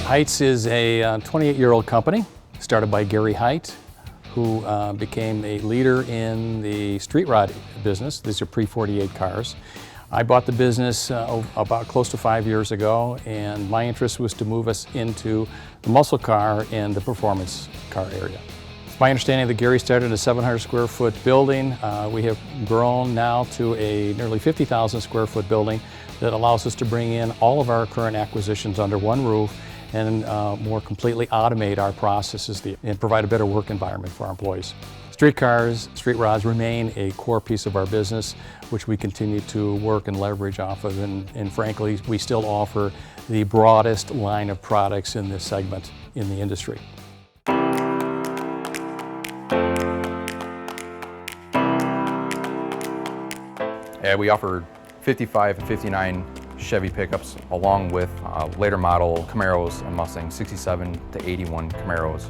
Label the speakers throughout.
Speaker 1: Heidts is a 28-year-old company started by Gary Heidt, who became a leader in the street rod business. These are pre-48 cars. I bought the business about close to 5 years ago, and my interest was to move us into the muscle car and the performance car area. It's my understanding that Gary started in a 700 square foot building. We have grown now to a nearly 50,000 square foot building that allows us to bring in all of our current acquisitions under one roof and more completely automate our processes and provide a better work environment for our employees. Street cars, street rods remain a core piece of our business, which we continue to work and leverage off of, and frankly, we still offer the broadest line of products in this segment in the industry.
Speaker 2: Yeah, we offer 55 and 59 Chevy pickups along with later model Camaros and Mustangs, 67 to 81 Camaros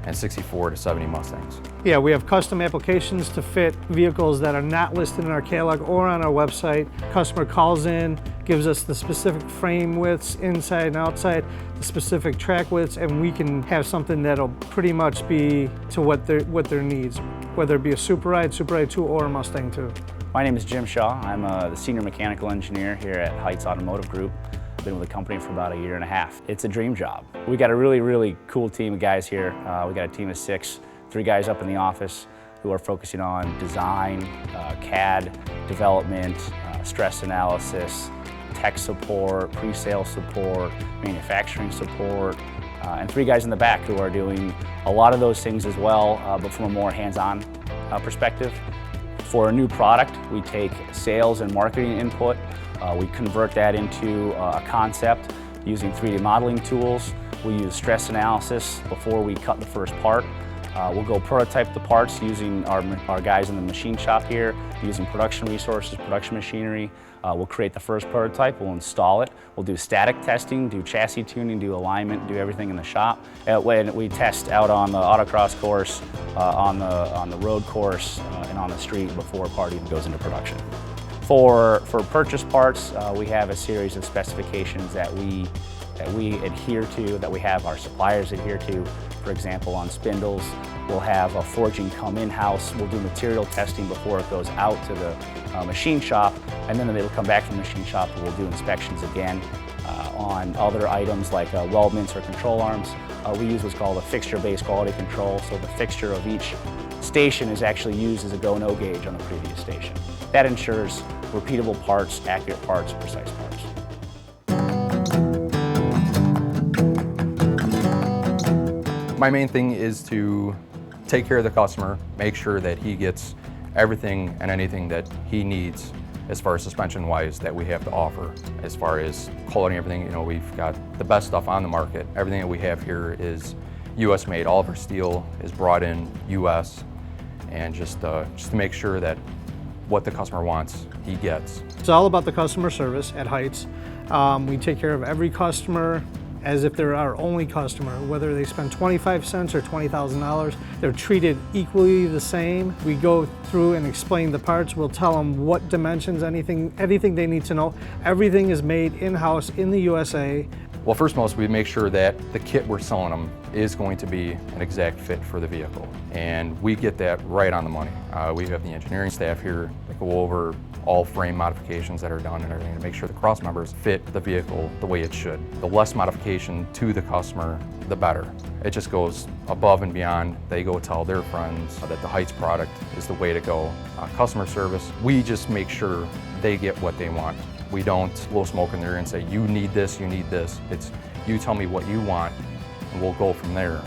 Speaker 2: and 64 to 70 Mustangs.
Speaker 3: Yeah, we have custom applications to fit vehicles that are not listed in our catalog or on our website. Customer calls in, gives us the specific frame widths inside and outside, the specific track widths, and we can have something that'll pretty much be to what their needs, whether it be a Super Ride 2, or a Mustang 2.
Speaker 4: My name is Jim Shaw. I'm the Senior Mechanical Engineer here at Heidts Automotive Group. I've been with the company for about 1.5 years. It's a dream job. We got a really cool team of guys here. We got a team of 6, 3 guys up in the office who are focusing on design, CAD development, stress analysis, tech support, pre-sale support, manufacturing support, and 3 guys in the back who are doing a lot of those things as well, but from a more hands-on perspective. For a new product, we take sales and marketing input, we convert that into a concept using 3D modeling tools. We use stress analysis before we cut the first part. We'll go prototype the parts using our guys in the machine shop here, using production resources, production machinery. We'll create the first prototype, we'll install it, we'll do static testing, do chassis tuning, do alignment, do everything in the shop. When we test out on the autocross course, on the road course, and on the street before a part even goes into production. For purchase parts, we have a series of specifications that we adhere to, that we have our suppliers adhere to. For example, on spindles, we'll have a forging come in-house. We'll do material testing before it goes out to the machine shop, and then it'll come back from the machine shop and we'll do inspections again. On other items like weldments or control arms, we use what's called a fixture-based quality control, so the fixture of each station is actually used as a go-no gauge on the previous station. That ensures repeatable parts, accurate parts, precise parts.
Speaker 2: My main thing is to take care of the customer, make sure that he gets everything and anything that he needs as far as suspension-wise that we have to offer. As far as quality and everything, you know, we've got the best stuff on the market. Everything that we have here is US made. All of our steel is brought in US, and just to make sure that what the customer wants, he gets.
Speaker 3: It's all about the customer service at Heidts. We take care of every customer as if they're our only customer. Whether they spend 25 cents or $20,000, they're treated equally the same. We go through and explain the parts. We'll tell them what dimensions, anything they need to know. Everything is made in-house in the USA.
Speaker 2: Well, first and most, we make sure that the kit we're selling them is going to be an exact fit for the vehicle. And we get that right on the money. We have the engineering staff here that go over all frame modifications that are done and everything to make sure the cross members fit the vehicle the way it should. The less modification to the customer, the better. It just goes above and beyond. They go tell their friends that the Heidts product is the way to go. Customer service, we just make sure they get what they want. We don't blow smoke in there and say, you need this, you need this. It's, you tell me what you want, and we'll go from there.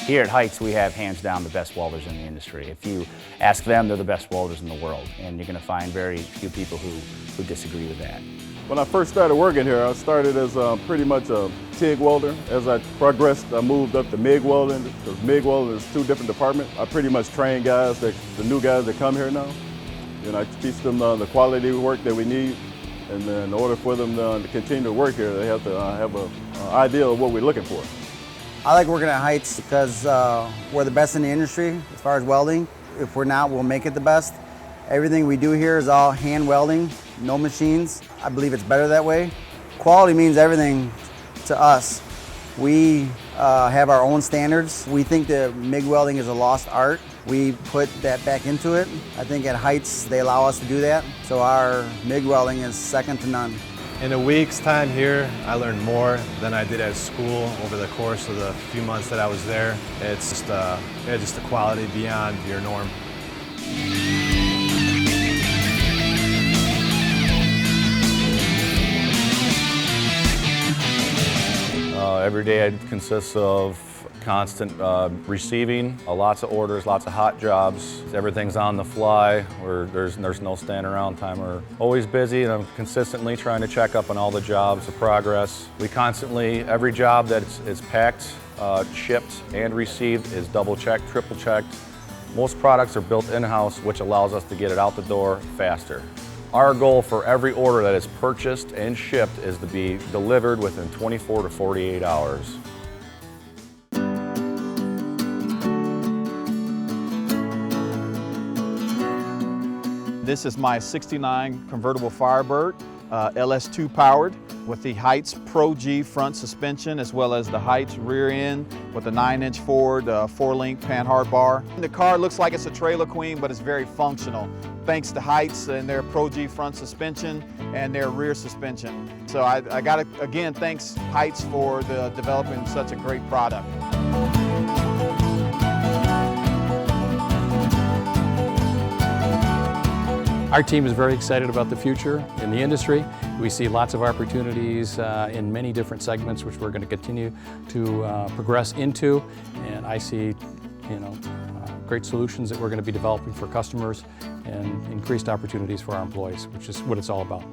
Speaker 4: Here at Heidts, we have hands down the best welders in the industry. If you ask them, they're the best welders in the world, and you're going to find very few people who disagree with that.
Speaker 5: When I first started working here, I started as pretty much a TIG welder. As I progressed, I moved up to MIG welding, because MIG welding is 2 different departments. I pretty much train guys, the new guys that come here now. And I teach them the quality of work that we need. And then in order for them to continue to work here, they have to have an idea of what we're looking for.
Speaker 6: I like working at Heidts because we're the best in the industry as far as welding. If we're not, we'll make it the best. Everything we do here is all hand welding, no machines. I believe it's better that way. Quality means everything to us. We have our own standards. We think that MIG welding is a lost art. We put that back into it. I think at Heidts they allow us to do that. So our MIG welding is second to none.
Speaker 7: In a week's time here, I learned more than I did at school over the course of the few months that I was there. It's just a quality beyond your norm.
Speaker 8: Every day it consists of constant receiving, lots of orders, lots of hot jobs. Everything's on the fly, where there's no standing around time. We're always busy, and I'm consistently trying to check up on all the jobs, the progress. We constantly, every job that is packed, shipped, and received is double-checked, triple-checked. Most products are built in-house, which allows us to get it out the door faster. Our goal for every order that is purchased and shipped is to be delivered within 24 to 48 hours.
Speaker 9: This is my '69 convertible Firebird, LS2 powered, with the Heidts Pro G front suspension, as well as the Heidts rear end with the 9-inch Ford 4-link panhard bar. The car looks like it's a trailer queen, but it's very functional, thanks to Heidts and their Pro G front suspension and their rear suspension. So I got to, again, thanks Heidts for developing such a great product.
Speaker 1: Our team is very excited about the future in the industry. We see lots of opportunities in many different segments, which we're going to continue to progress into. And I see, great solutions that we're going to be developing for customers and increased opportunities for our employees, which is what it's all about.